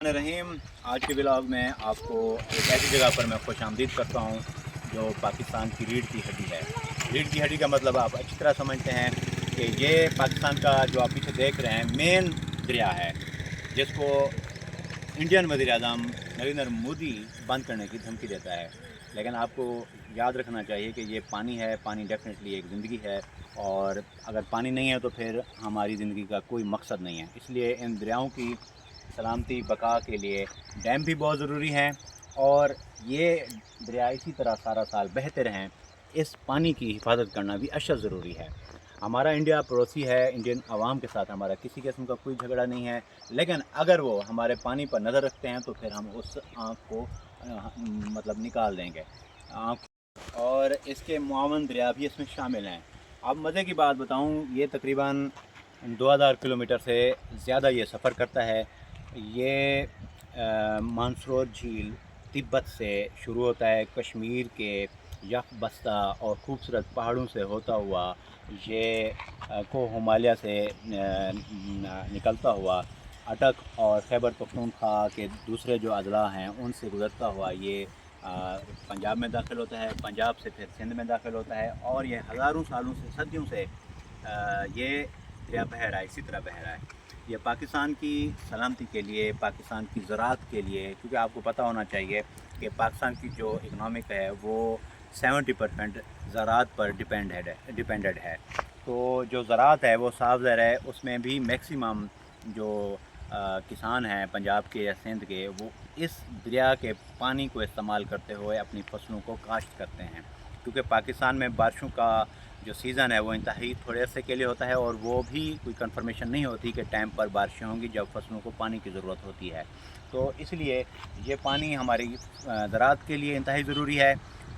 रहीम। आज के ब्लॉग में आपको एक ऐसी जगह पर मैं खुशामदीद करता हूँ जो पाकिस्तान की रीढ़ की हड्डी है। रीढ़ की हड्डी का मतलब आप अच्छी तरह समझते हैं कि ये पाकिस्तान का जो आप पीछे देख रहे हैं मेन दरिया है, जिसको इंडियन वज़ीर-ए-आज़म नरेंद्र मोदी बंद करने की धमकी देता है। लेकिन आपको याद रखना चाहिए कि ये पानी है, पानी डेफिनेटली एक ज़िंदगी है, और अगर पानी नहीं है तो फिर हमारी ज़िंदगी का कोई मकसद नहीं है। इसलिए इन दरियाओं की सलामती बका के लिए डैम भी बहुत ज़रूरी हैं, और ये दरिया इसी तरह सारा साल बहते रहें, इस पानी की हिफाजत करना भी अशद ज़रूरी है। हमारा इंडिया पड़ोसी है, इंडियन आवाम के साथ हमारा किसी किस्म का कोई झगड़ा नहीं है, लेकिन अगर वो हमारे पानी पर नज़र रखते हैं तो फिर हम उस आँख को मतलब निकाल देंगे आँख। और इसके मुआवन दरिया भी इसमें शामिल हैं। अब मज़े की बात बताऊँ, ये तकरीबन 2000 किलोमीटर से ज़्यादा ये सफ़र करता है। ये मानसरोवर झील तिब्बत से शुरू होता है, कश्मीर के यक बस्ता और खूबसूरत पहाड़ों से होता हुआ ये को हिमालय से निकलता हुआ अटक और खैबर पख्तूनख्वा के दूसरे जो अजला हैं उनसे गुज़रता हुआ ये पंजाब में दाखिल होता है। पंजाब से फिर सिंध में दाखिल होता है, और ये हज़ारों सालों से, सदियों से ये दरिया बह रहा है, इसी तरह बह रहा है। ये पाकिस्तान की सलामती के लिए, पाकिस्तान की ज़राअत के लिए, क्योंकि आपको पता होना चाहिए कि पाकिस्तान की जो इकनॉमिक है वो 70% ज़राअत पर डिपेंडेड है। तो जो ज़राअत है वो साफ ज़ाहिर है, उसमें भी मैक्सिमम जो किसान हैं पंजाब के या सिंध के, वो इस दरिया के पानी को इस्तेमाल करते हुए अपनी फसलों को काश्त करते हैं। क्योंकि पाकिस्तान में बारिशों का जो सीज़न है वो इंतहाई थोड़े अरसे के लिए होता है, और वो भी कोई कंफर्मेशन नहीं होती कि टाइम पर बारिशें होंगी जब फसलों को पानी की ज़रूरत होती है। तो इसलिए ये पानी हमारी ज़राअत के लिए इंतहाई ज़रूरी है,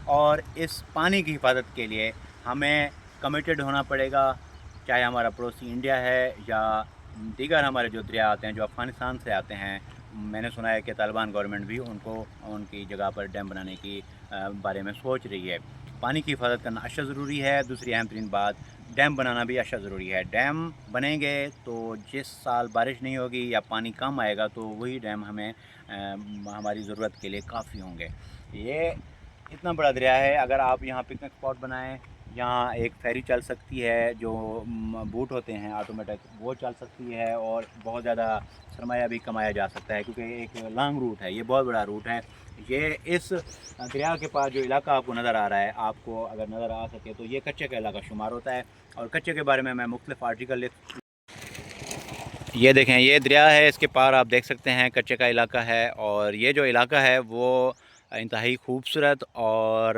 और इस पानी की हिफाजत के लिए हमें कमिटेड होना पड़ेगा, चाहे हमारा पड़ोसी इंडिया है या दीगर हमारे जो दरिया आते हैं जो अफ़गानिस्तान से आते हैं। मैंने सुना है कि तालिबान गवर्नमेंट भी उनको उनकी जगह पर डैम बनाने की बारे में सोच रही है। पानी की हिफाजत करना अशद ज़रूरी है। दूसरी अहम तरीन बात, डैम बनाना भी अशद ज़रूरी है। डैम बनेंगे तो जिस साल बारिश नहीं होगी या पानी कम आएगा तो वही डैम हमें हमारी ज़रूरत के लिए काफ़ी होंगे। ये इतना बड़ा दरिया है, अगर आप यहाँ पिकनिक स्पॉट बनाएं, यहाँ एक फेरी चल सकती है, जो बोट होते हैं ऑटोमेटिक, वो चल सकती है, और बहुत ज़्यादा सरमाया भी कमाया जा सकता है, क्योंकि एक लॉन्ग रूट है, ये बहुत बड़ा रूट है। ये इस दरिया के पास जो इलाका आपको नज़र आ रहा है, आपको अगर नज़र आ सके तो ये कच्चे का इलाका शुमार होता है, और कच्चे के बारे में मैं मुख्तलिफ आर्टिकल लिख। ये देखें, ये दरिया है, इसके पार आप देख सकते हैं कच्चे का इलाका है, और ये जो इलाका है वो इंतहाई खूबसूरत और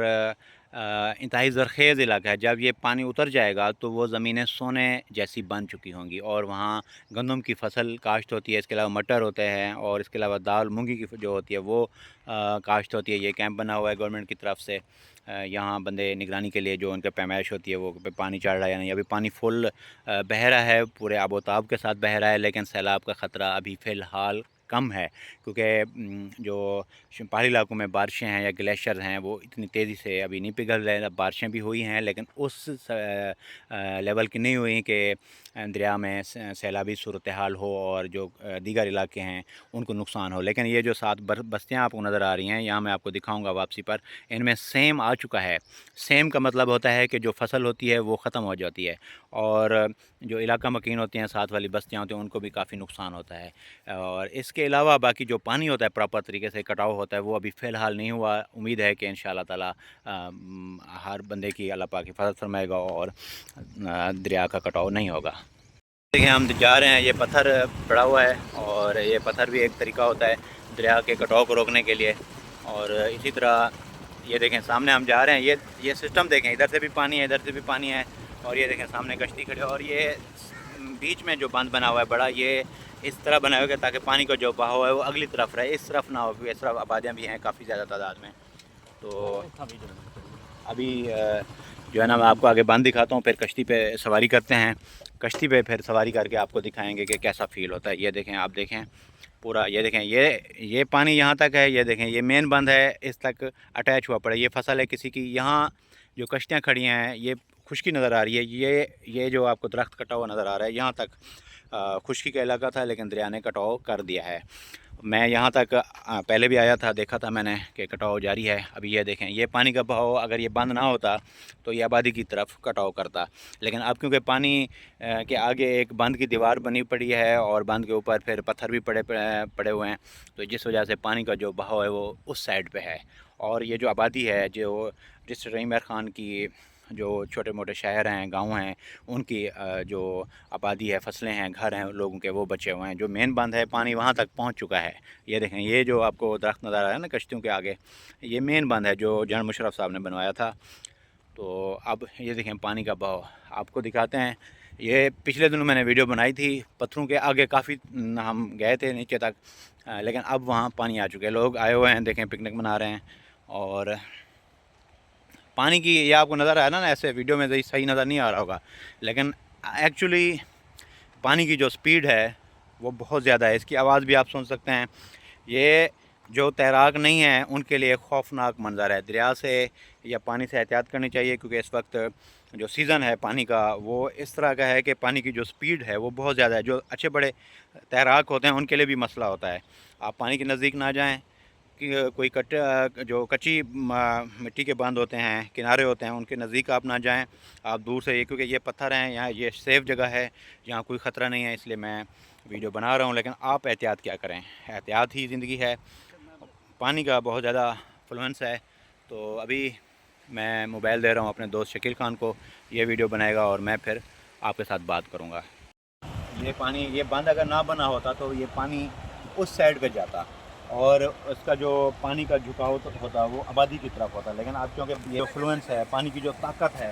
इंतहाई ज़रख़ेज़ इलाका है। जब ये पानी उतर जाएगा तो वो ज़मीनें सोने जैसी बन चुकी होंगी, और वहाँ गंदम की फसल काश्त होती है, इसके अलावा मटर होते हैं, और इसके अलावा दाल मूंगी की जो होती है वो काश्त होती है। ये कैंप बना हुआ है गवर्नमेंट की तरफ से, यहाँ बंदे निगरानी के लिए, जो उनका पैमाइश होती है वो पानी चढ़ रहा है या नहीं। अभी पानी फुल बह रहा है, पूरे आबोताब के साथ बह रहा है, लेकिन सैलाब का ख़तरा अभी फ़िलहाल कम है, क्योंकि जो पहाड़ी इलाकों में बारिशें हैं या ग्लेशियर हैं वो इतनी तेज़ी से अभी नहीं पिघल रहे हैं। बारिशें भी हुई हैं, लेकिन उस लेवल की नहीं हुई कि दरिया में सैलाबी सूरत हाल हो और जो दीगर इलाके हैं उनको नुकसान हो। लेकिन ये जो 7 बस्तियाँ आपको नज़र आ रही हैं, यहाँ मैं आपको दिखाऊँगा वापसी पर, इनमें सेम आ चुका है। सेम का मतलब होता है कि जो फसल होती है वो ख़त्म हो जाती है, और जो इलाका मकीन होते हैं, साथ वाली बस्तियाँ होती हैं, उनको भी काफ़ी नुकसान होता है। और इसके अलावा बाकी जो पानी होता है प्रॉपर तरीके से कटाव होता है वो अभी फ़िलहाल नहीं हुआ। उम्मीद है कि इंशाअल्लाह ताला हर बंदे की अल्लाह पाक हिफाज़त फरमाएगा और दरिया का कटाव नहीं होगा। देखिए, हम जा रहे हैं, ये पत्थर पड़ा हुआ है, और ये पत्थर भी एक तरीका होता है दरिया के कटाव को रोकने के लिए। और इसी तरह ये देखें, सामने हम जा रहे हैं, ये सिस्टम देखें, इधर से भी पानी है, इधर से भी पानी है, और ये देखें सामने कश्ती खड़ी है, और ये बीच में जो बांध बना हुआ है बड़ा, ये इस तरह बनाया हुआ है ताकि पानी का जो बहाव है वो अगली तरफ रहे, इस तरफ ना हो, क्योंकि इस तरफ आबादियाँ भी हैं काफ़ी ज़्यादा तादाद में। तो अभी जो है ना, मैं आपको आगे बांध दिखाता हूँ, फिर कश्ती पे सवारी करते हैं। कश्ती पे फिर सवारी करके आपको दिखाएंगे कि कैसा फ़ील होता है। ये देखें, आप देखें पूरा, ये देखें, ये पानी यहाँ तक है, ये देखें, ये मेन बंद है, इस तक अटैच हुआ पड़ा है। ये फसल है किसी की, यहाँ जो कश्तियाँ खड़ी हैं ये खुश्की नज़र आ रही है। ये जो आपको दरख्त कटा हुआ नज़र आ रहा है, यहाँ तक खुश्की का इलाका था, लेकिन दरिया ने कटाव कर दिया है। मैं यहाँ तक पहले भी आया था, देखा था मैंने कि कटाव जारी है। अभी ये देखें, ये पानी का बहाव अगर ये बंद ना होता तो ये आबादी की तरफ कटाव करता, लेकिन अब क्योंकि पानी के आगे एक बंद की दीवार बनी पड़ी है और बंद के ऊपर फिर पत्थर भी पड़े हुए हैं, तो जिस वजह से पानी का जो बहाव है वो उस साइड पे है। और ये जो आबादी है, जो डिस्ट्रिक्ट रहीम खान की जो छोटे मोटे शहर हैं, गांव हैं, उनकी जो आबादी है, फसलें हैं, घर हैं लोगों के, वो बचे हुए हैं। जो मेन बंद है, पानी वहाँ तक पहुँच चुका है। ये देखें, ये जो आपको दरख्त नज़र आ रहा है ना कश्तियों के आगे, ये मेन बंद है जो जनरल मुशर्रफ साहब ने बनवाया था। तो अब ये देखें पानी का बहाव आपको दिखाते हैं। ये पिछले दिनों मैंने वीडियो बनाई थी, पत्थरों के आगे काफ़ी हम गए थे नीचे तक, लेकिन अब वहाँ पानी आ चुके हैं। लोग आए हुए हैं, देखें पिकनिक मना रहे हैं। और पानी की ये आपको नज़र आया ना ऐसे वीडियो में सही नज़र नहीं आ रहा होगा, लेकिन एक्चुअली पानी की जो स्पीड है वो बहुत ज़्यादा है। इसकी आवाज़ भी आप सुन सकते हैं। ये जो तैराक नहीं है उनके लिए खौफनाक मंज़र है। दरिया से या पानी से एहतियात करनी चाहिए, क्योंकि इस वक्त जो सीज़न है पानी का वो इस तरह का है कि पानी की जो स्पीड है वो बहुत ज़्यादा है। जो अच्छे बड़े तैराक होते हैं उनके लिए भी मसला होता है। आप पानी के नज़दीक ना जाएँ, कि कोई जो कच्ची मिट्टी के बांध होते हैं, किनारे होते हैं, उनके नज़दीक आप ना जाएं। आप दूर से, ये क्योंकि ये पत्थर हैं, यहाँ ये सेफ़ जगह है, यहाँ कोई ख़तरा नहीं है, इसलिए मैं वीडियो बना रहा हूँ। लेकिन आप एहतियात क्या करें, एहतियात ही ज़िंदगी है। पानी का बहुत ज़्यादा फ्लुएंस है। तो अभी मैं मोबाइल दे रहा हूँ अपने दोस्त शकील खान को, ये वीडियो बनाएगा और मैं फिर आपके साथ बात करूँगा। ये पानी, ये बांध अगर ना बना होता तो ये पानी उस साइड पे जाता और उसका जो पानी का झुकाव तो होता वो आबादी की तरफ होता, लेकिन अब क्योंकि ये फ्लुएंस है, पानी की जो ताकत है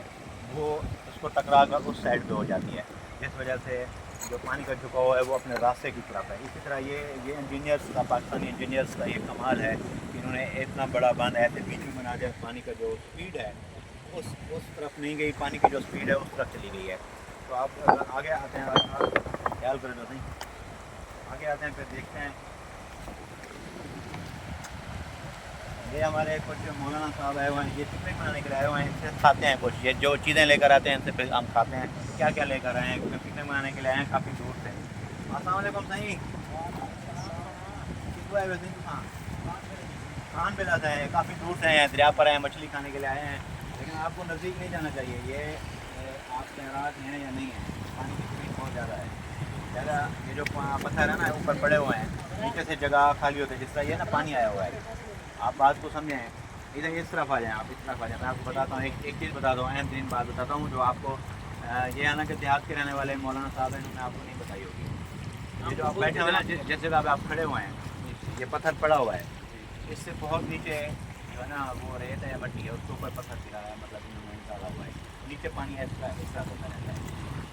वो उसको टकरा कर उस साइड पे हो जाती है, जिस वजह से जो पानी का झुकाव है वो अपने रास्ते की तरफ है। इसी तरह ये इंजीनियर्स का, पाकिस्तानी इंजीनियर्स का ये कमाल है कि इन्होंने इतना बड़ा बांध ऐसे बीच में बना दिया, पानी का जो स्पीड है उस तरफ नहीं गई, पानी की जो स्पीड है उस तरफ चली गई है। तो आप आगे आते हैं, ख्याल करें तो नहीं, आगे आते हैं, फिर देखते हैं। ये हमारे कुछ मौलाना साहब आए हुए हैं, ये पिकनिक मनाने के लिए आए हुए हैं, इनसे खाते हैं कुछ, ये जो चीज़ें लेकर आते हैं इनसे फिर हम खाते हैं। क्या क्या लेकर आए हैं, क्योंकि पिकनिक मनाने के लिए आए हैं काफ़ी दूर से। अस्सलाम वालेकुम सही खान बिला से हैं, काफ़ी दूर से हैं, दरिया पर हैं, मछली खाने के लिए आए हैं, लेकिन आपको नज़दीक नहीं जाना चाहिए। ये आप तैराक हैं या नहीं हैं, पानी की स्पीड बहुत ज़्यादा है। ज़्यादा ये जो पत्थर है ना ऊपर पड़े हुए हैं, नीचे से जगह खाली होती है, जिस तरह ये ना पानी आया हुआ है। आप बात को समझें, इधर इस तरफ आ जाएं, आप इस तरफ आ जाएं। मैं आपको बताता हूँ, एक चीज़ बता दूँ, अहम तरीन बात बताता हूँ जो आपको ये आना कि देहात के रहने वाले मौलाना साहब हैं, उन्होंने आपको नहीं बताई होगी। ये जो आप बैठे हुए हैं ना, जिस जगह पे आप खड़े हुए हैं, ये पत्थर पड़ा हुआ है, इससे बहुत नीचे जो है ना वो रेत है या मट्टी है, उसके ऊपर पत्थर गिरा है, मतलब इन्होंने डाला हुआ है, नीचे पानी ऐसा होता रहता है।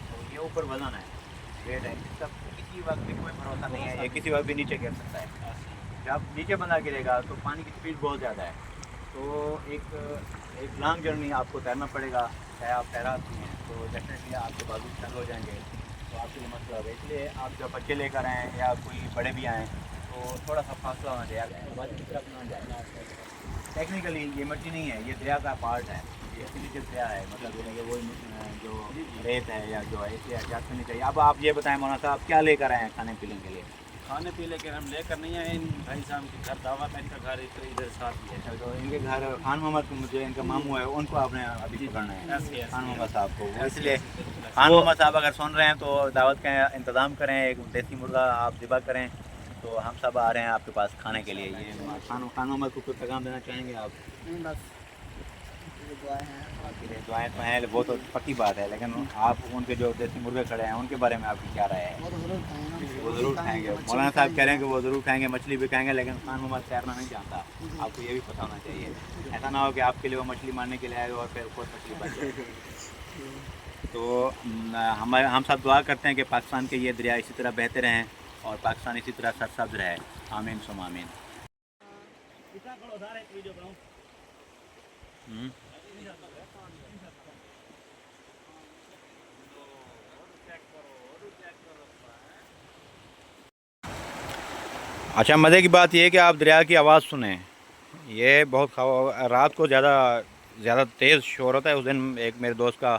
तो ये ऊपर वजन है, वेट है, इसका किसी वक्त भी कोई भरोसा नहीं है, ये किसी वक्त भी नीचे गिर सकता है। जब नीचे बंदा गिरेगा तो पानी की स्पीड बहुत ज़्यादा है, तो एक लॉन्ग जर्नी आपको तैरना पड़ेगा। चाहे आप तैराक भी हैं तो डेफिनेटली आपके बाजू तंग हो जाएंगे, तो आपके लिए मसला है। इसलिए आप जब बच्चे लेकर आएँ या कोई बड़े भी आएँ तो थोड़ा सा फासला होना चाहिए, आबादी की तरफ ना जाए। टेक्निकली ये मट्टी नहीं है, ये दरिया का पार्ट है, ये नीचे दरिया है, मतलब ये वो जो रेत है या जो है, इसलिए एहतियात करनी चाहिए। अब आप ये बताएं मौलाना साहब, क्या लेकर आए हैं खाने पीने के लिए? खाने पीने के हम लेकर नहीं आए, इन भाई साहब के घर दावत है, इनका घर इधर साथ ही है। तो इनके घर खान मोहम्मद को, मुझे इनका मामू है, उनको आपने अभी पकड़ना है, खान मोहम्मद साहब को। इसलिए खान मोहम्मद साहब अगर सुन रहे हैं तो दावत का इंतज़ाम करें, एक देसी मुर्गा आप ज़िबा करें, तो हम सब आ रहे हैं आपके पास खाने के लिए। ये खान मोहम्मद को कोई पैगाम देना चाहेंगे आप? बस दुआएं तो हैं, वो तो पक्की बात है, लेकिन आप उनके जो देसी मुर्गे खड़े हैं उनके बारे में आपकी क्या राय है? वो ज़रूर खाएंगे, मौलाना साहब कह रहे हैं कि वो ज़रूर खाएंगे, मछली भी खाएंगे, लेकिन खान मोहम्मद तैरना नहीं जानता, आपको ये भी पता होना चाहिए। ऐसा ना हो कि आपके लिए वो मछली मारने के लिए आए और फिर खुद मछली बच जाए। तो हम सब दुआ करते हैं कि पाकिस्तान के ये दरिया इसी तरह बहते रहें और पाकिस्तान इसी तरह सरसब्ज रहे। आमीन सुम आमीन। अच्छा, मज़े की बात यह है कि आप दरिया की आवाज़ सुने, ये बहुत रात को ज़्यादा तेज़ शोर होता है। उस दिन एक मेरे दोस्त का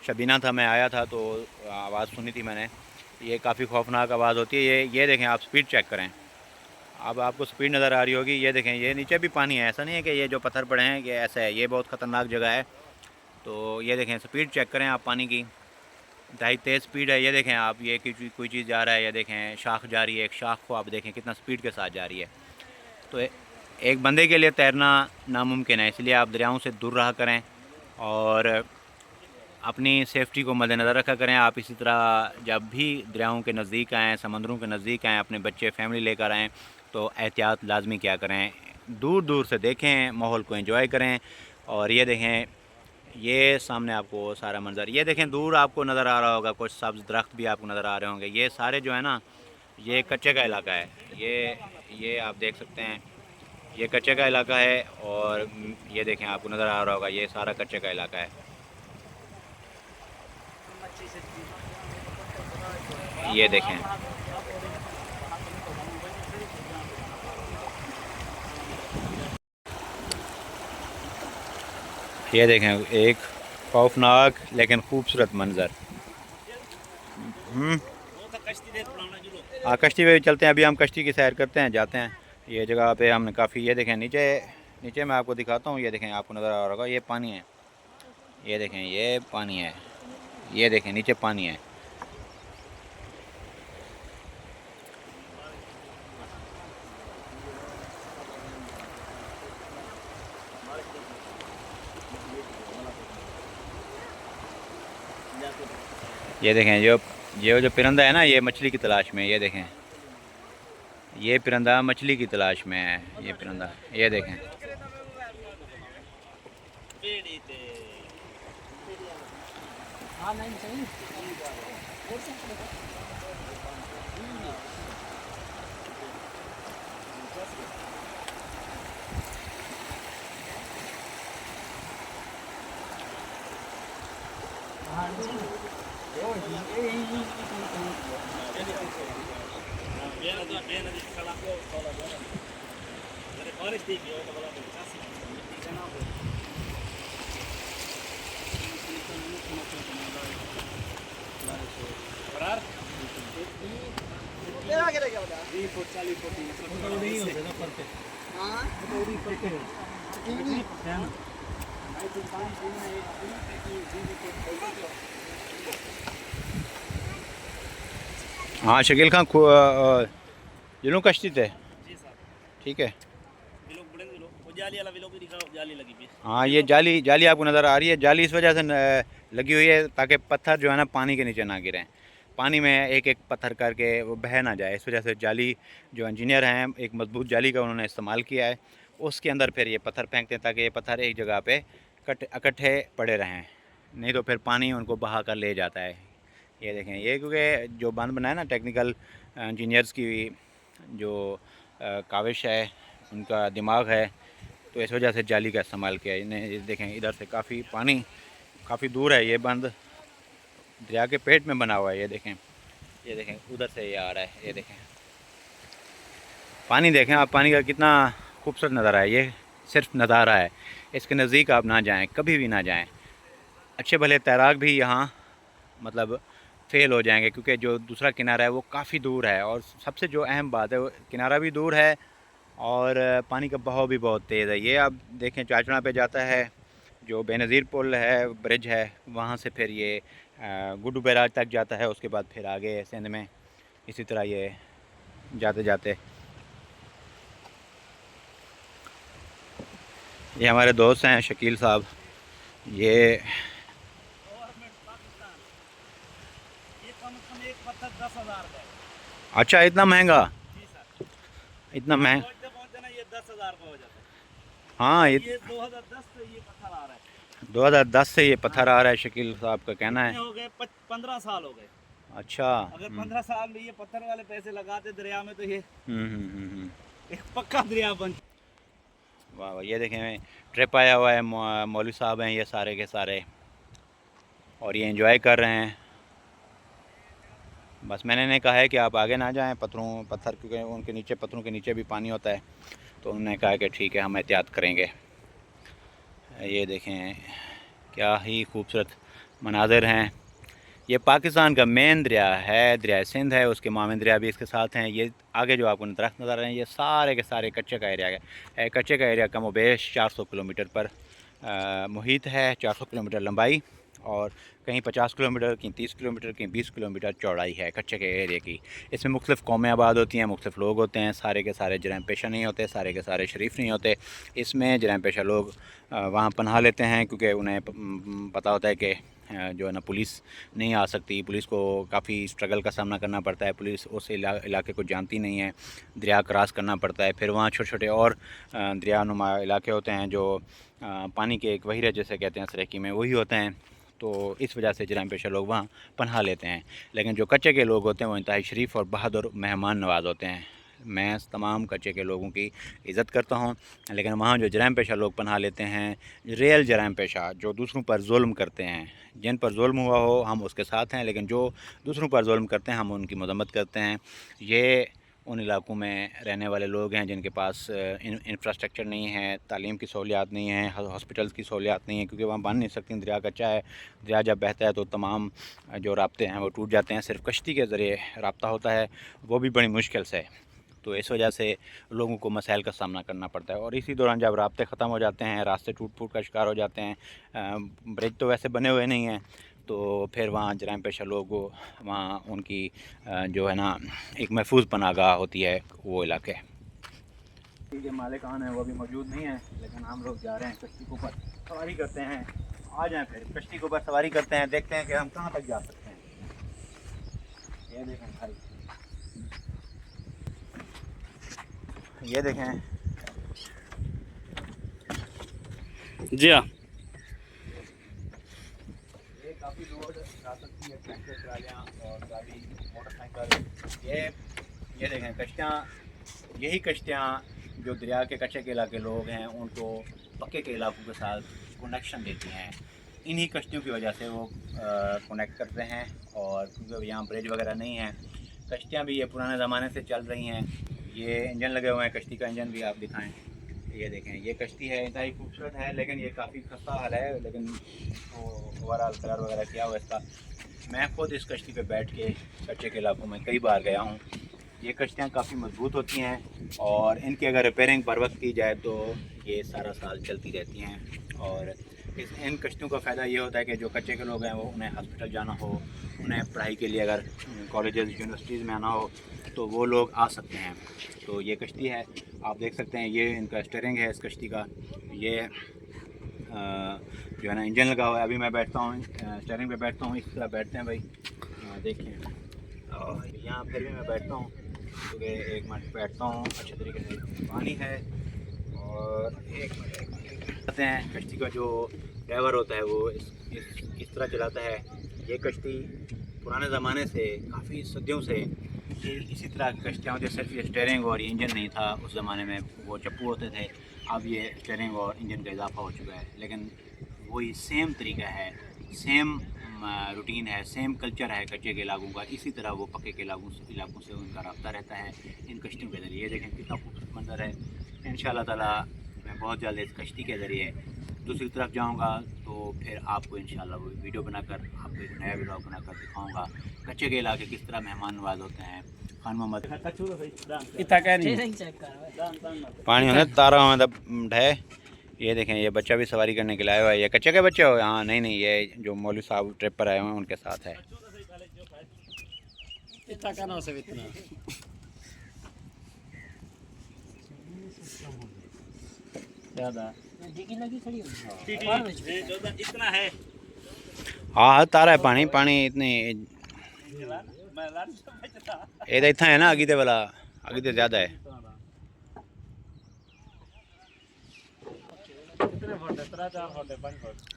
शबीना था, मैं आया था तो आवाज़ सुनी थी मैंने, ये काफ़ी खौफनाक आवाज़ होती है। ये देखें, आप स्पीड चेक करें, अब आपको स्पीड नज़र आ रही होगी। ये देखें, ये नीचे भी पानी है, ऐसा नहीं है कि ये जो पत्थर पड़े हैं ये ऐसा है, ये बहुत ख़तरनाक जगह है। तो ये देखें, स्पीड चेक करें आप पानी की, इंतहाई तेज़ स्पीड है। ये देखें आप, ये कोई चीज़ जा रहा है, ये देखें शाख जा रही है, एक शाख को आप देखें कितना स्पीड के साथ जा रही है। तो एक बंदे के लिए तैरना नामुमकिन है, इसलिए आप दरियाओं से दूर रहा करें और अपनी सेफ़्टी को मद्देनज़र रखा करें। आप इसी तरह जब भी दरियाओं के नज़दीक आएँ, समंदरों के नज़दीक आएँ, अपने बच्चे फैमिली लेकर आएँ तो एहतियात लाजमी क्या करें, दूर दूर से देखें, माहौल को एंजॉय करें। और ये देखें, ये सामने आपको सारा मंज़र, ये देखें दूर आपको नज़र आ रहा होगा, कुछ सब्ज़ दरख्त भी आपको नज़र आ रहे होंगे। ये सारे जो है ना, ये कच्चे का इलाका है। ये आप देख सकते हैं, ये कच्चे का इलाका है। और ये देखें, आपको नज़र आ रहा होगा, ये सारा कच्चे का इलाका है। ये देखें, ये देखें, एक खौफनाक लेकिन खूबसूरत मंज़र। हाँ, कश्ती पे चलते हैं, अभी हम कश्ती की सैर करते हैं, जाते हैं। ये जगह पे हमने काफ़ी, ये देखें नीचे, नीचे मैं आपको दिखाता हूँ। ये देखें, आपको नज़र आ रहा होगा, ये पानी है। ये देखें, ये पानी है। ये देखें, नीचे पानी है। ये देखें, ये जो परिंदा है ना, ये मछली की तलाश में है। ये देखें, ये परिंदा मछली की तलाश में है। ये परिंदा, ये देखें। हाँ, शकील खान जिलों कश्ती थे, ठीक है। हाँ, ये जाली जाली आपको नज़र आ रही है। जाली इस वजह से लगी हुई है ताकि पत्थर जो है ना पानी के नीचे ना गिरें, पानी में एक एक पत्थर करके वो बह ना जाए। इस वजह से जाली, जो इंजीनियर हैं, एक मजबूत जाली का उन्होंने इस्तेमाल किया है। उसके अंदर फिर ये पत्थर फेंकते हैं ताकि ये पत्थर एक जगह पे इकट्ठे पड़े रहें, नहीं तो फिर पानी उनको बहा कर ले जाता है। ये देखें, ये क्योंकि जो बांध बनाया ना, टेक्निकल इंजीनियर्स की जो काविश है, उनका दिमाग है, तो इस वजह से जाली का इस्तेमाल किया है इन्हें। देखें, इधर से काफ़ी पानी काफ़ी दूर है, ये बंद दरिया के पेट में बना हुआ है। ये देखें उधर से ये आ रहा है। ये देखें पानी, देखें आप, पानी का कितना खूबसूरत नज़ारा है। ये सिर्फ नज़ारा है, इसके नज़दीक आप ना जाएं, कभी भी ना जाएं। अच्छे भले तैराक भी यहाँ मतलब फेल हो जाएंगे, क्योंकि जो दूसरा किनारा है वो काफ़ी दूर है। और सबसे जो अहम बात है, वो किनारा भी दूर है और पानी का बहाव भी बहुत तेज़ है। ये आप देखें, चाचड़ा पे जाता है, जो बेनज़ीर पुल है, ब्रिज है, वहाँ से फिर ये गुड्डू बैराज तक जाता है। उसके बाद फिर आगे सिंध में इसी तरह ये जाते जाते, ये हमारे दोस्त हैं शकील साहब। ये अच्छा, इतना महंगा, इतना महंगा? ये 10,000 का हो जाता है। हाँ, ये 2010 से ये पत्थर आ रहा है। 2010 से ये पत्थर आ रहा है, शकील साहब का कहना है। हो गए 15 साल हो गए। अच्छा, अगर 15 साल में ये पत्थर वाले पैसे लगाते दरिया में तो ये हम्म। एक पक्का दरिया बन। वाह वाह, ये देखें, ट्रिप आया हुआ है, मौलवी साहब हैं ये सारे के सारे, और ये एंजॉय कर रहे हैं। बस मैंने इन्हें कहा है कि आप आगे ना जाएं, पत्थर क्योंकि उनके नीचे, पत्थरों के नीचे भी पानी होता है। तो उन्होंने कहा कि ठीक है, हम एहतियात करेंगे। ये देखें क्या ही खूबसूरत मनाज़िर हैं। ये पाकिस्तान का मेन दरिया है, दरिया सिंध है, उसके मामिन दरिया भी इसके साथ हैं। ये आगे जो आपको दरख्त नज़र आ रहे हैं ये सारे के सारे कच्चे का एरिया है। कच्चे का एरिया कम बेश 400 किलोमीटर पर मुहित है, 400 किलोमीटर लंबाई और कहीं 50 किलोमीटर, कहीं 30 किलोमीटर, कहीं 20 किलोमीटर चौड़ाई है कच्चे के एरिया की। इसमें मुख्तलिफ़ कौमें आबाद होती हैं, मुख्तलिफ़ लोग होते हैं, सारे के सारे जराइम पेशा नहीं होते, सारे के सारे शरीफ नहीं होते। इसमें जराइम पेशा लोग वहाँ पनाह लेते हैं क्योंकि उन्हें पता होता है कि जो है ना पुलिस नहीं आ सकती, पुलिस को काफ़ी स्ट्रगल का सामना करना पड़ता है, पुलिस उस इलाके को जानती नहीं है, दरिया क्रॉस करना पड़ता है। फिर वहाँ छोटे छोटे और दरिया नुमा इलाके होते हैं जो पानी के एक वहीरे जैसे कहते हैं सरेकी में, वही होते हैं। तो इस वजह से जराइम पेशा लोग वहाँ पनाह लेते हैं। लेकिन जो कच्चे के लोग होते हैं वो इंतहाई शरीफ और बहादुर मेहमान नवाज होते हैं। मैं तमाम कच्चे के लोगों की इज़्ज़त करता हूँ, लेकिन वहाँ जो जराइम पेशा लोग पनाह लेते हैं, रियल जराइम पेशा जो दूसरों पर जुल्म करते हैं, जिन पर जुल्म हुआ हो हम उसके साथ हैं, लेकिन जो दूसरों पर जुल्म करते हैं हम उनकी मज़म्मत करते हैं। ये उन इलाकों में रहने वाले लोग हैं जिनके पास इंफ्रास्ट्रक्चर नहीं है, तालीम की सहूलियात नहीं है, हॉस्पिटल्स की सहूलियात नहीं है, क्योंकि वहाँ बन नहीं सकती, दरिया कच्चा है। दरिया जब बहता है तो तमाम जो राब्ते हैं वो टूट जाते हैं, सिर्फ़ कश्ती के ज़रिए रब्ता होता है, वो भी बड़ी मुश्किल से। तो इस वजह से लोगों को मसाइल का सामना करना पड़ता है। और इसी दौरान जब रास्ते ख़त्म हो जाते हैं, रास्ते टूट फूट का शिकार हो जाते हैं, ब्रिज तो वैसे बने हुए नहीं हैं, तो फिर वहाँ जराइम पेशा लोग वहाँ उनकी जो है ना एक महफूज पनाहगाह होती है वो इलाके। के मालिकान हैं वो अभी मौजूद नहीं है, लेकिन हम लोग जा रहे हैं कश्ती के ऊपर सवारी करते हैं। आ जाएँ फिर कश्ती के ऊपर सवारी करते हैं, देखते हैं कि हम कहाँ तक जा सकते हैं। ये देखें भाई, ये देखें जी हाँ, ये काफ़ी दूर जा सकती है, ट्रैक्टर ट्रालियाँ और गाड़ी मोटरसाइकिल। ये देखें कश्तियाँ, यही कश्तियाँ जो दरिया के कच्चे के इलाके लोग हैं उनको पक्के के इलाकों के साथ कनेक्शन देती हैं। इन्हीं कश्तियों की वजह से वो कनेक्ट करते हैं। और क्योंकि यहाँ ब्रिज वगैरह नहीं है, कश्तियाँ भी ये पुराने ज़माने से चल रही हैं। ये इंजन लगे हुए हैं, कश्ती का इंजन भी आप दिखाएं। ये देखें, ये कश्ती है, इंतहाई खूबसूरत है, लेकिन ये काफ़ी खस्ता हाल है, लेकिन ओवरऑल कलर वगैरह किया हुआ इसका। मैं ख़ुद इस कश्ती पे बैठ के कच्चे के इलाकों में कई बार गया हूँ। ये कश्तियाँ काफ़ी मजबूत होती हैं और इनकी अगर रिपेयरिंग बर वक्त की जाए तो ये सारा साल चलती रहती हैं। और इन कश्तियों का फ़ायदा ये होता है कि जो कच्चे के लोग हैं वो उन्हें हॉस्पिटल जाना हो, उन्हें पढ़ाई के लिए अगर कॉलेजेस यूनिवर्सिटीज़ में आना हो तो वो लोग आ सकते हैं। तो ये कश्ती है, आप देख सकते हैं, ये इनका स्टीयरिंग है इस कश्ती का। ये जो है ना इंजन लगा हुआ है। अभी मैं बैठता हूँ स्टीयरिंग पे बैठता हूँ, इस तरह बैठते हैं भाई, देखिए। और यहाँ फिर भी मैं बैठता हूँ क्योंकि एक मिनट बैठता हूँ, अच्छे तरीके से पानी है। और एक मिनट कहते हैं, कश्ती का जो ड्राइवर होता है वो इस तरह चलाता है। ये कश्ती पुराने ज़माने से काफ़ी सदियों से इसी तरह की कश्तियाँ होती, सिर्फ ये स्टीयरिंग और ये इंजन नहीं था। उस ज़माने में वो चप्पू होते थे, अब ये स्टीयरिंग और इंजन का इजाफा हो चुका है, लेकिन वही सेम तरीका है, सेम रूटीन है, सेम कल्चर है कच्चे के इलाकों का। इसी तरह वो पक्के के इलाकों से उनका रब्ता रहता है इन कश्तियों के ज़रिए। देखें कितना खूबसूरत मंजर है। इंशाअल्लाह ताला मैं बहुत जल्द इस कश्ती के ज़रिए दूसरी तरफ जाऊंगा, तो फिर आपको इंशाअल्लाह वो वीडियो बनाकर आपको एक नया व्लॉग बनाकर दिखाऊंगा कच्चे के इलाके किस तरह मेहमान नवाज होते हैं। खान मोहम्मद इतना कह नहीं पानी होने तारा हमें ढे। ये देखें, ये बच्चा भी सवारी करने के लिए आया हुआ है। ये कच्चे के बच्चे हो? हाँ, नहीं नहीं, ये जो मौलवी साहब ट्रिप पर आए हुए हैं उनके साथ है। इतना कहना से इतना ज़्यादा इतना है। हाँ तारा है पानी, पानी इतनी ये तो इतना है ना, आगे वाला आगे तो ज़्यादा है।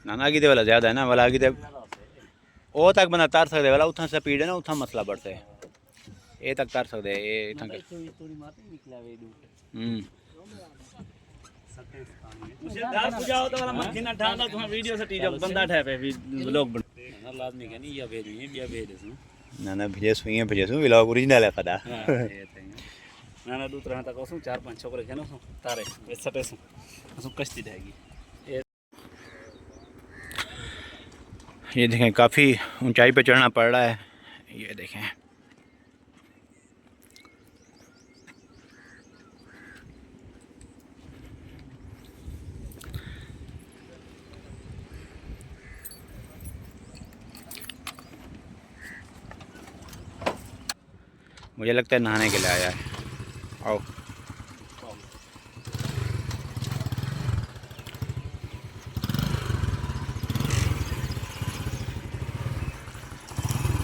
ना ना आगे वाला ज़्यादा है ना, वाला आगे वो तक बंदा तार सकते वाला, उतना स्पीड है ना, उतना मसला बढ़ता है। ये तक तार सकते है ये इतना मुझे दाल पूजा हो तो वाला मखिना ढांडा तो वीडियो से टीजो बंदा ठहरे भी लोग बन लादमी का नहीं या भेज नहीं बिया भेज ना ना भेजे सुई व्लॉग ओरिजिनल है पता। ना ना दूसरा तक कसम 4-5 छोकरे के ना तारे सटे कसम कश्ती रहेगी। ये देखें काफ़ी ऊंचाई पे चढ़ना पड़ रहा है। ये देखें मुझे लगता है नहाने के लिए आया है। आओ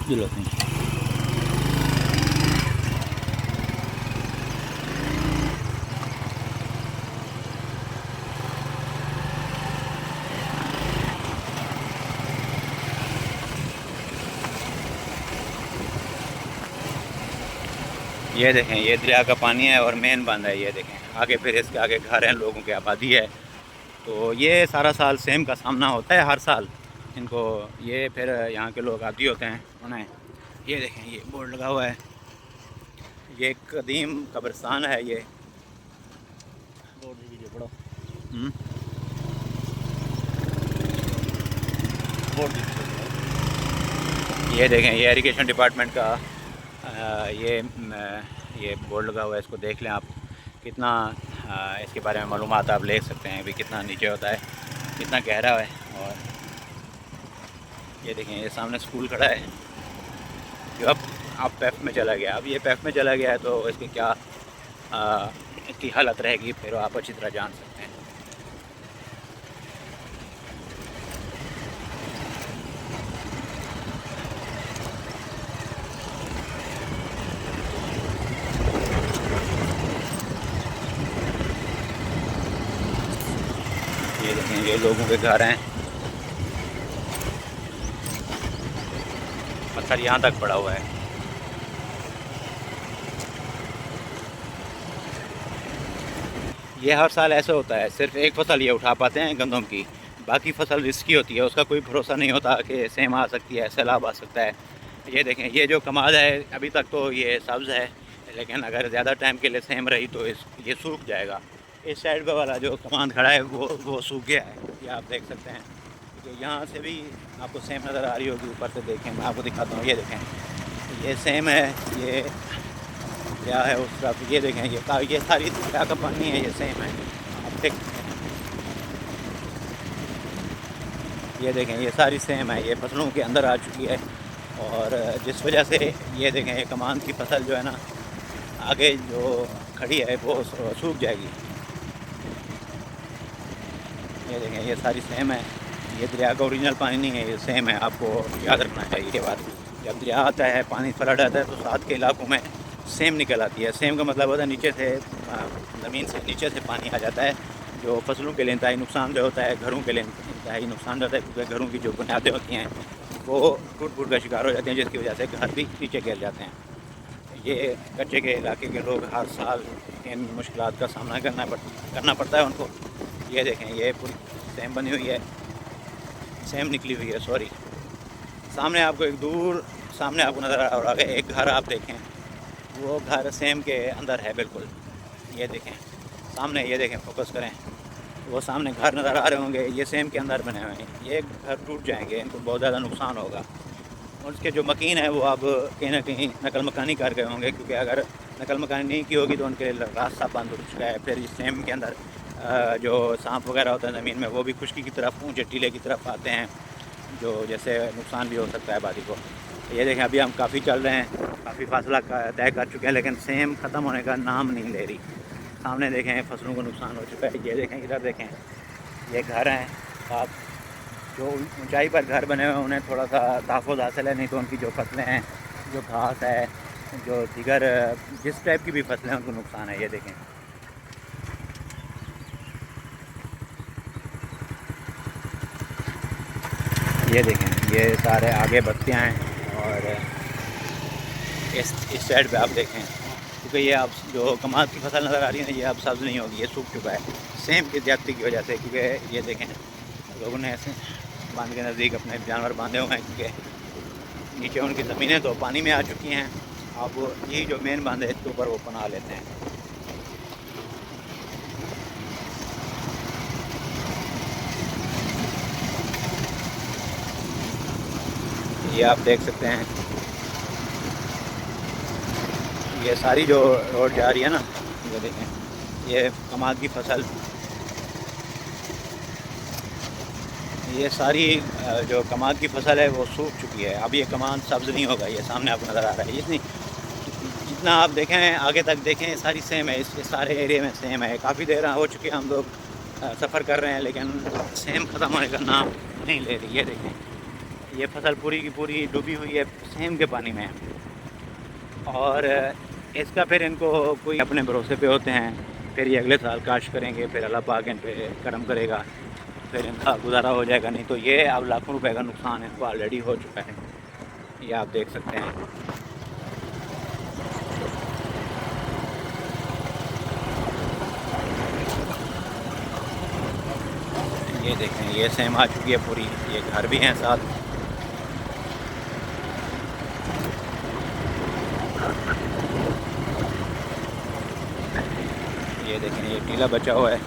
चलो ये देखें, ये दरिया का पानी है और मेन बांध है। ये देखें आगे, फिर इसके आगे घर हैं, लोगों की आबादी है। तो ये सारा साल सेम का सामना होता है हर साल इनको। ये फिर यहाँ के लोग आदी होते हैं उन्हें। ये देखें ये बोर्ड लगा हुआ है, ये कदीम कब्रिस्तान है। ये ये देखें, ये इरिगेशन डिपार्टमेंट का ये बोर्ड लगा हुआ है। इसको देख लें आप, कितना इसके बारे में मालूमात आप ले सकते हैं भी, कितना नीचे होता है, कितना गहरा है। और ये देखें, ये सामने स्कूल खड़ा है जो अब पैफ में चला गया। अब ये पैफ में चला गया है तो इसकी क्या इसकी हालत रहेगी फिर आप अच्छी तरह जान सकते हैं। ये देखें, ये लोगों के घर हैं, पत्थर यहाँ तक पड़ा हुआ है। ये हर साल ऐसा होता है, सिर्फ एक फसल ये उठा पाते हैं गंदम की, बाकी फसल रिस्की होती है, उसका कोई भरोसा नहीं होता कि सेम आ सकती है, सैलाब आ सकता है। ये देखें, ये जो कमाद है अभी तक तो ये सब्ज़ है, लेकिन अगर ज़्यादा टाइम के लिए सेम रही तो ये सूख जाएगा। इस साइड का वाला जो कमाद खड़ा है वो सूख गया है, ये आप देख सकते हैं। तो यहाँ से भी आपको सेम नज़र आ रही होगी, ऊपर से देखें, मैं आपको दिखाता हूँ। ये देखें, ये सेम है, ये क्या है उस तरफ। ये देखें, ये सारी क्या का पानी है, ये सेम है, आप देख। ये देखें, ये सारी सेम है, ये फसलों के अंदर आ चुकी है। और जिस वजह से ये देखें, ये कमान की फसल जो है ना आगे जो खड़ी है वो सूख जाएगी। ये देखें, ये सारी सेम है, ये दरिया का ओरिजिनल पानी नहीं है, ये सेम है। आपको याद रखना चाहिए ये बात। जब दरिया आता है, पानी फ्लड आता है तो साथ के इलाकों में सेम निकल आती है। सेम का मतलब होता है नीचे से, ज़मीन से नीचे से पानी आ जाता है, जो फसलों के लिए इंतहाई नुकसानदेह होता है, घरों के लिए इंतहाई नुकसानदेह होता है, क्योंकि घरों की जो बुनियादें होती हैं वो टूट का शिकार हो जाते हैं, जिसकी वजह से घर भी नीचे गिर जाते हैं। ये कच्चे के इलाके के लोग हर साल इन मुश्किलात का सामना करना पड़ता है उनको। ये देखें, ये पूरी सेम बनी हुई है, सेम निकली हुई है, सॉरी। सामने आपको एक दूर सामने आपको नज़र आ रहा है एक घर, आप देखें वो घर सेम के अंदर है बिल्कुल। ये देखें सामने, ये देखें, फोकस करें, वो सामने घर नज़र आ रहे होंगे, ये सेम के अंदर बने हुए हैं। ये घर टूट जाएंगे, इनको बहुत ज़्यादा नुकसान होगा। और उसके जो मकीन है वो अब कहीं ना कहीं नकल मकानी कर गए होंगे, क्योंकि अगर नकल मकानी नहीं की होगी तो उनके रास्ता बंद हो चुका है। फिर इस सेम के अंदर जो सांप वगैरह होता है ज़मीन में, वो भी खुश्की की तरफ, ऊँचे टीले की तरफ आते हैं, जो जैसे नुकसान भी हो सकता है आबादी को। ये देखें, अभी हम काफ़ी चल रहे हैं, काफ़ी फासला तय कर चुके हैं, लेकिन सेम ख़त्म होने का नाम नहीं ले रही। सामने देखें, फसलों को नुकसान हो चुका है। ये देखें, इधर देखें, ये घर हैं। आप जो ऊंचाई पर घर बने हुए हैं उन्हें थोड़ा सा तहफ़्फ़ुज़ हासिल है, नहीं तो उनकी जो फसलें हैं, जो घास है, जो दीगर जिस टाइप की भी फसलें हैं, उनको नुकसान है। ये देखें, ये देखें, ये सारे आगे बस्तियाँ हैं। और इस साइड पे आप देखें, क्योंकि ये अब जो कमाद की फसल नज़र आ रही है ना, ये अब सब्ज़ नहीं होगी, ये सूख चुका है सेम की ज़्यादती की वजह से। क्योंकि ये देखें, लोगों ने ऐसे बांध के नज़दीक अपने जानवर बांधे हुए हैं, क्योंकि नीचे उनकी ज़मीनें तो पानी में आ चुकी हैं। अब यही जो मेन बांध है इसके ऊपर वो पनाह लेते हैं। ये आप देख सकते हैं, ये सारी जो रोड जा रही है ना, ये देखें, ये कमाद की फसल, ये सारी जो कमाद की फसल है वो सूख चुकी है। अब ये कमाद सब्ज़ नहीं होगा, ये सामने आपको नज़र आ रहा है। इतनी जितना आप देखें आगे तक देखें सारी सेम है, इस सारे एरिया में सेम है। काफ़ी देर हो चुकी है हम लोग सफ़र कर रहे हैं, लेकिन सेम ख़त्म होने का नाम नहीं ले रही। ये देखें, ये फसल पूरी की पूरी डूबी हुई है सेम के पानी में, और इसका फिर इनको कोई अपने भरोसे पे होते हैं, फिर ये अगले साल काश करेंगे, फिर अल्लाह पाक इन पे करम करेगा, फिर इनका गुजारा हो जाएगा। नहीं तो ये अब लाखों रुपए का नुकसान इनको ऑलरेडी हो चुका है, ये आप देख सकते हैं। ये देखें, ये सेम आ चुकी है पूरी, ये घर भी हैं साथ। ये देखें, ये टीला बचा हुआ है।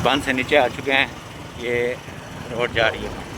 बंद से नीचे आ चुके हैं, ये रोड जा रही है।